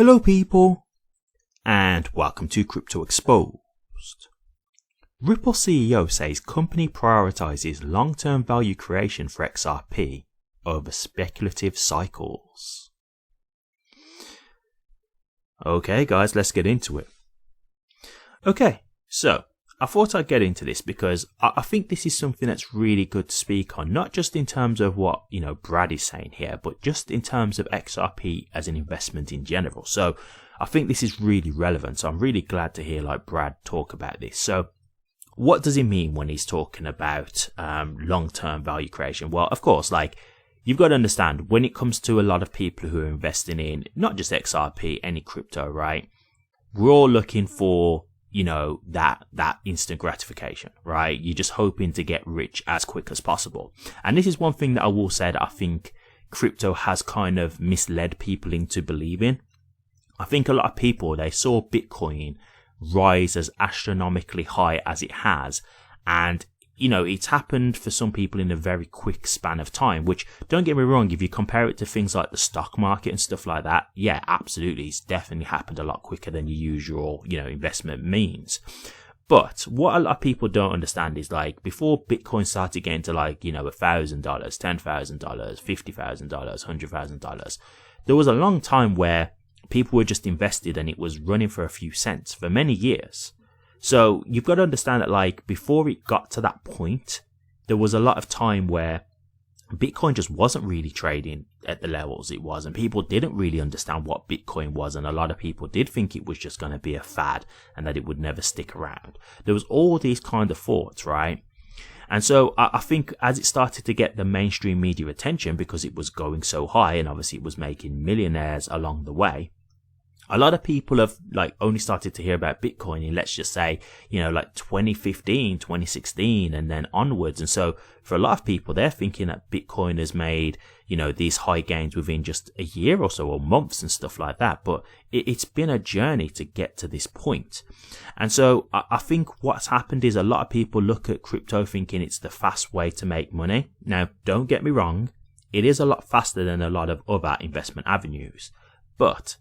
Hello people, and welcome to Crypto Exposed. Ripple CEO says company prioritizes long-term value creation for XRP over speculative cycles. Okay guys, let's get into it. Okay, so I thought I'd get into this because I think this is something that's really good to speak on, not just in terms of what, Brad is saying here, but just in terms of XRP as an investment in general. So I think this is really relevant. So I'm really glad to hear Brad talk about this. So what does he mean when he's talking about long-term value creation? Well, of course, you've got to understand when it comes to a lot of people who are investing in not just XRP, any crypto, right? We're all looking for that instant gratification, right? You're just hoping to get rich as quick as possible. And this is one thing that I will say that I think crypto has kind of misled people into believing. I think a lot of people, they saw Bitcoin rise as astronomically high as it has. And, it's happened for some people in a very quick span of time, which, don't get me wrong, if you compare it to things like the stock market and stuff like that, yeah, absolutely, it's definitely happened a lot quicker than your usual, investment means. But what a lot of people don't understand is before Bitcoin started getting to $1,000, $10,000, $50,000, $100,000, there was a long time where people were just invested and it was running for a few cents for many years. So you've got to understand that before it got to that point, there was a lot of time where Bitcoin just wasn't really trading at the levels it was, and people didn't really understand what Bitcoin was, and a lot of people did think it was just going to be a fad and that it would never stick around. There was all these kind of thoughts, right? And so I think as it started to get the mainstream media attention because it was going so high and obviously it was making millionaires along the way, a lot of people have only started to hear about Bitcoin in, let's just say, 2015, 2016 and then onwards. And so for a lot of people, they're thinking that Bitcoin has made, these high gains within just a year or so, or months and stuff like that. But it's been a journey to get to this point. And so I think what's happened is a lot of people look at crypto thinking it's the fast way to make money. Now, don't get me wrong. It is a lot faster than a lot of other investment avenues, but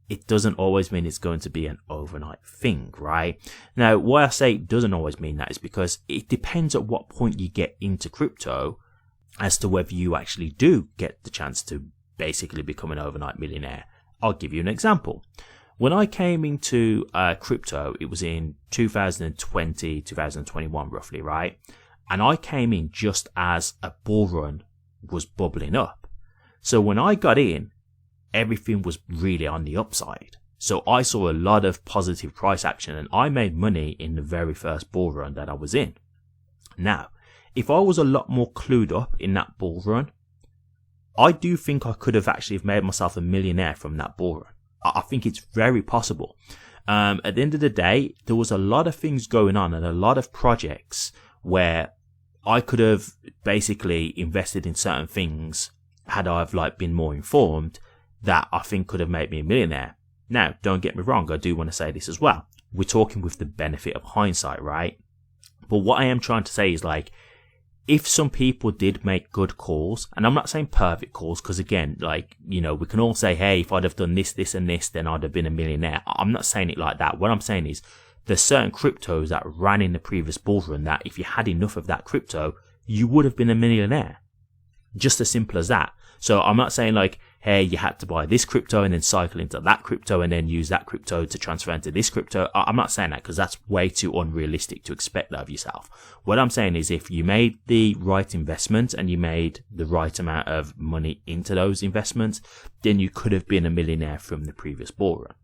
it doesn't always mean it's going to be an overnight thing, right? Now, why I say it doesn't always mean that is because it depends at what point you get into crypto as to whether you actually do get the chance to basically become an overnight millionaire. I'll give you an example. When I came into crypto, it was in 2020, 2021 roughly, right? And I came in just as a bull run was bubbling up. So when I got in, everything was really on the upside. So I saw a lot of positive price action and I made money in the very first bull run that I was in. Now, if I was a lot more clued up in that bull run, I do think I could have actually made myself a millionaire from that bull run. I think it's very possible. At the end of the day, there was a lot of things going on and a lot of projects where I could have basically invested in certain things had I been more informed, that I think could have made me a millionaire. Now, don't get me wrong, I do want to say this as well. We're talking with the benefit of hindsight, right? But what I am trying to say is if some people did make good calls, and I'm not saying perfect calls, because again, we can all say, hey, if I'd have done this, this and this, then I'd have been a millionaire. I'm not saying it like that. What I'm saying is there's certain cryptos that ran in the previous bull run that if you had enough of that crypto, you would have been a millionaire. Just as simple as that. So I'm not saying hey, you had to buy this crypto and then cycle into that crypto and then use that crypto to transfer into this crypto. I'm not saying that because that's way too unrealistic to expect that of yourself. What I'm saying is if you made the right investment and you made the right amount of money into those investments, then you could have been a millionaire from the previous bull run.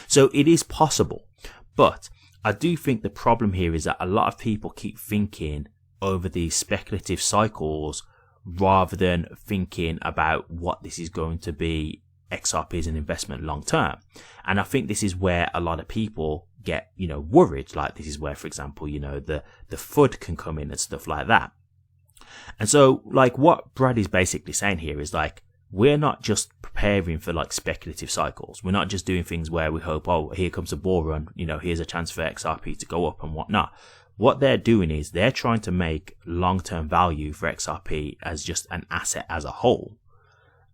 So it is possible. But I do think the problem here is that a lot of people keep thinking over these speculative cycles rather than thinking about what this is going to be XRP as an investment long term. And I think this is where a lot of people get, worried. This is where, for example, the FUD can come in and stuff like that. And so what Brad is basically saying here is we're not just preparing for speculative cycles. We're not just doing things where we hope, oh, here comes a bull run, here's a chance for XRP to go up and whatnot. What they're doing is they're trying to make long-term value for XRP as just an asset as a whole.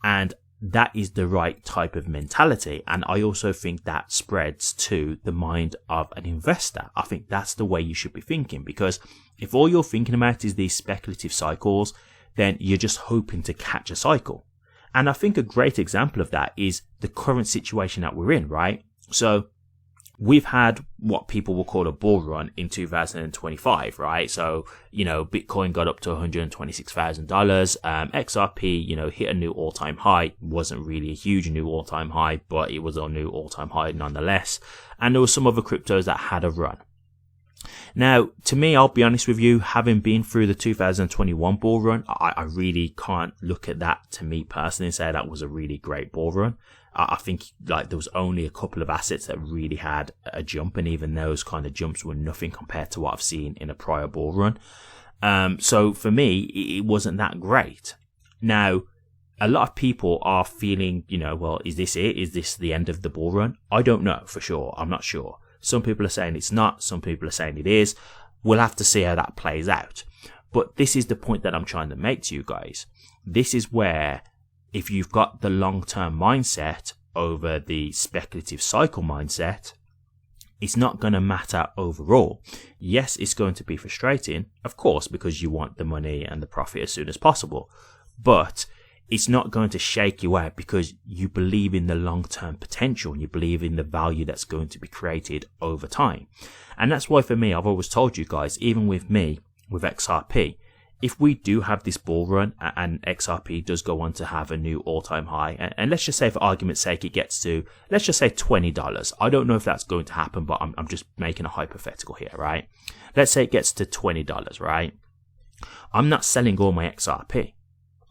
And that is the right type of mentality. And I also think that spreads to the mind of an investor. I think that's the way you should be thinking, because if all you're thinking about is these speculative cycles, then you're just hoping to catch a cycle. And I think a great example of that is the current situation that we're in, right? So we've had what people will call a bull run in 2025, right? So, Bitcoin got up to $126,000. XRP, hit a new all-time high. Wasn't really a huge new all-time high, but it was a new all-time high nonetheless. And there were some other cryptos that had a run. Now, to me, I'll be honest with you, having been through the 2021 bull run, I really can't look at that, to me personally, and say that was a really great bull run. I think there was only a couple of assets that really had a jump, and even those kind of jumps were nothing compared to what I've seen in a prior bull run. So for me, it wasn't that great. Now, a lot of people are feeling, well, is this it? Is this the end of the bull run? I don't know for sure. I'm not sure. Some people are saying it's not. Some people are saying it is. We'll have to see how that plays out. But this is the point that I'm trying to make to you guys. This is where, if you've got the long-term mindset over the speculative cycle mindset, it's not going to matter overall. Yes, it's going to be frustrating, of course, because you want the money and the profit as soon as possible. But it's not going to shake you out because you believe in the long-term potential and you believe in the value that's going to be created over time. And that's why, for me, I've always told you guys, even with me, with XRP, if we do have this bull run and XRP does go on to have a new all-time high, and let's just say for argument's sake it gets to, let's just say $20. I don't know if that's going to happen, but I'm just making a hypothetical here, right? Let's say it gets to $20, right? I'm not selling all my XRP.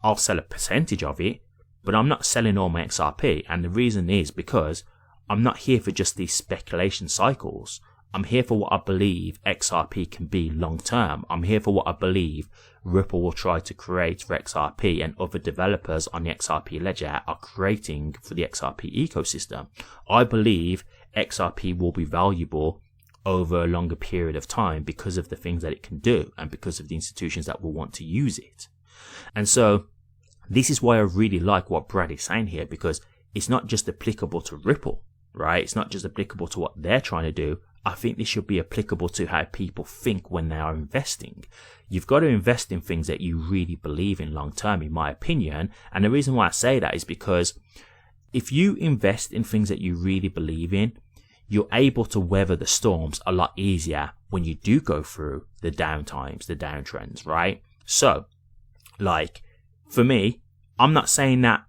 I'll sell a percentage of it, but I'm not selling all my XRP. And the reason is because I'm not here for just these speculation cycles. I'm here for what I believe XRP can be long term. I'm here for what I believe Ripple will try to create for XRP and other developers on the XRP ledger are creating for the XRP ecosystem. I believe XRP will be valuable over a longer period of time because of the things that it can do and because of the institutions that will want to use it. And so this is why I really like what Brad is saying here, because it's not just applicable to Ripple, right? It's not just applicable to what they're trying to do. I think this should be applicable to how people think when they are investing. You've got to invest in things that you really believe in long term, in my opinion. And the reason why I say that is because if you invest in things that you really believe in, you're able to weather the storms a lot easier when you do go through the downtimes, the downtrends, right? So, for me, I'm not saying that,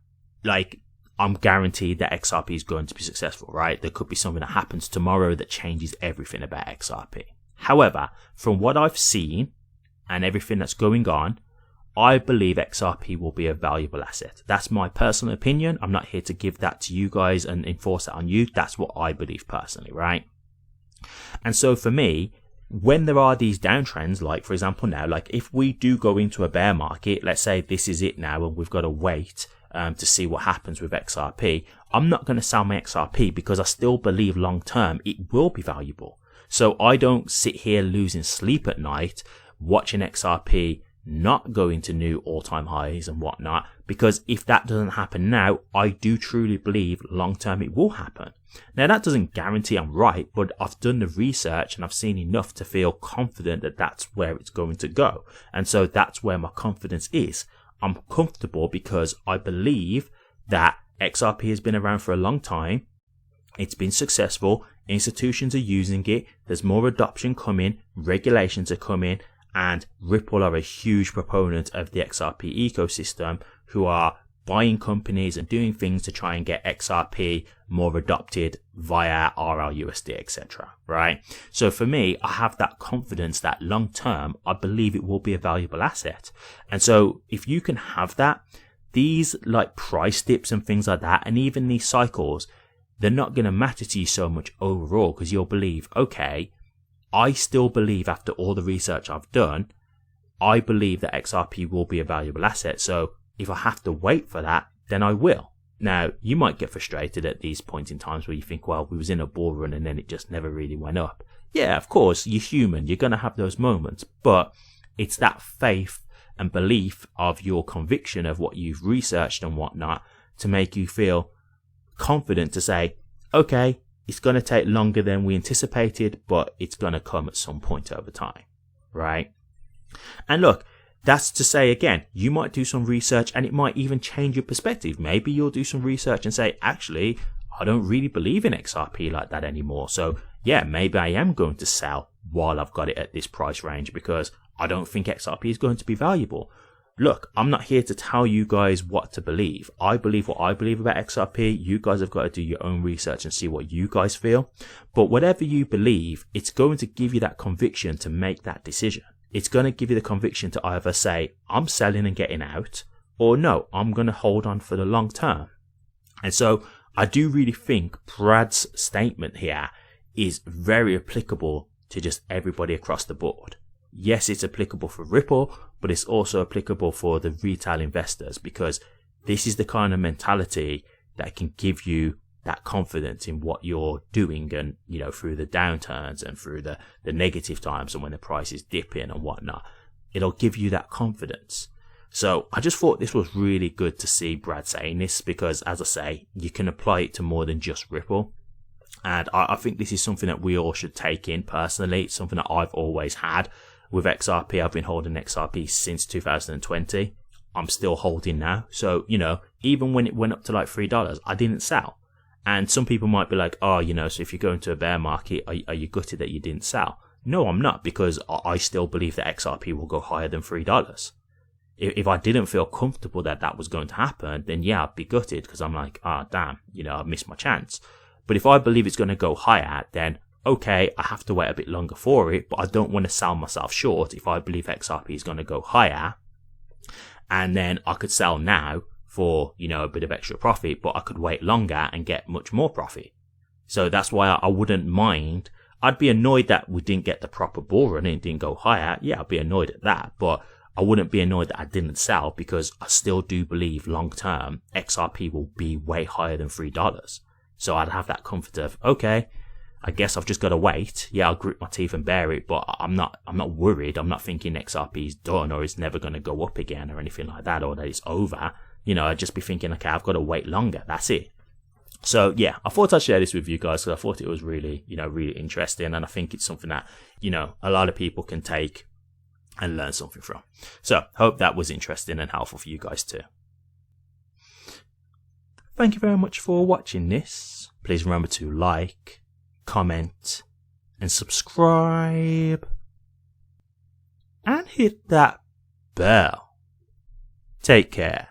I'm guaranteed that XRP is going to be successful, right? There could be something that happens tomorrow that changes everything about XRP. However, from what I've seen and everything that's going on, I believe XRP will be a valuable asset. That's my personal opinion. I'm not here to give that to you guys and enforce that on you. That's what I believe personally, right? And so for me, when there are these downtrends, for example now, if we do go into a bear market, let's say this is it now and we've got to wait to see what happens with XRP, I'm not going to sell my XRP because I still believe long term it will be valuable. So I don't sit here losing sleep at night watching XRP not go into new all-time highs and whatnot, because if that doesn't happen now, I do truly believe long term it will happen. Now that doesn't guarantee I'm right, but I've done the research and I've seen enough to feel confident that that's where it's going to go. And so that's where my confidence is. I'm comfortable because I believe that XRP has been around for a long time. It's been successful. Institutions are using it. There's more adoption coming. Regulations are coming. And Ripple are a huge proponent of the XRP ecosystem, who are buying companies and doing things to try and get XRP more adopted via RLUSD, etc. Right? So for me, I have that confidence that long term, I believe it will be a valuable asset. And so if you can have that, these price dips and things like that, and even these cycles, they're not going to matter to you so much overall, because you'll believe, okay, I still believe after all the research I've done, I believe that XRP will be a valuable asset. So if I have to wait for that, then I will. Now, you might get frustrated at these points in times where you think, well, we was in a bull run and then it just never really went up. Yeah, of course, you're human. You're going to have those moments. But it's that faith and belief of your conviction of what you've researched and whatnot to make you feel confident to say, okay, it's going to take longer than we anticipated, but it's going to come at some point over time, right? And look, that's to say, again, you might do some research and it might even change your perspective. Maybe you'll do some research and say, actually, I don't really believe in XRP like that anymore. So yeah, maybe I am going to sell while I've got it at this price range because I don't think XRP is going to be valuable. Look, I'm not here to tell you guys what to believe. I believe what I believe about XRP. You guys have got to do your own research and see what you guys feel. But whatever you believe, it's going to give you that conviction to make that decision. It's going to give you the conviction to either say, I'm selling and getting out, or no, I'm going to hold on for the long term. And so I do really think Brad's statement here is very applicable to just everybody across the board. Yes, it's applicable for Ripple, but it's also applicable for the retail investors because this is the kind of mentality that can give you that confidence in what you're doing and, you know, through the downturns and through the negative times and when the price is dipping and whatnot. It'll give you that confidence. So I just thought this was really good to see Brad saying this because, as I say, you can apply it to more than just Ripple. And I think this is something that we all should take in personally. It's something that I've always had. With XRP, I've been holding XRP since 2020. I'm still holding now. So, you know, even when it went up to like $3, I didn't sell. And some people might be like, oh, you know, so if you go into a bear market, are you gutted that you didn't sell? No, I'm not, because I still believe that XRP will go higher than $3. If I didn't feel comfortable that that was going to happen, then yeah, I'd be gutted because I'm like, damn, you know, I've missed my chance. But if I believe it's going to go higher, then okay, I have to wait a bit longer for it, but I don't want to sell myself short if I believe XRP is going to go higher. And then I could sell now for, you know, a bit of extra profit, but I could wait longer and get much more profit. So that's why I wouldn't mind. I'd be annoyed that we didn't get the proper bull run and it didn't go higher. Yeah, I'd be annoyed at that, but I wouldn't be annoyed that I didn't sell because I still do believe long term XRP will be way higher than $3. So I'd have that comfort of, okay, I guess I've just got to wait. Yeah, I'll grit my teeth and bear it, but I'm not worried. I'm not thinking XRP is done or it's never going to go up again or anything like that, or that it's over. You know, I'd just be thinking, okay, I've got to wait longer. That's it. So yeah, I thought I'd share this with you guys because I thought it was really, you know, really interesting. And I think it's something that, you know, a lot of people can take and learn something from. So hope that was interesting and helpful for you guys too. Thank you very much for watching this. Please remember to like, comment, and subscribe. And hit that bell. Take care.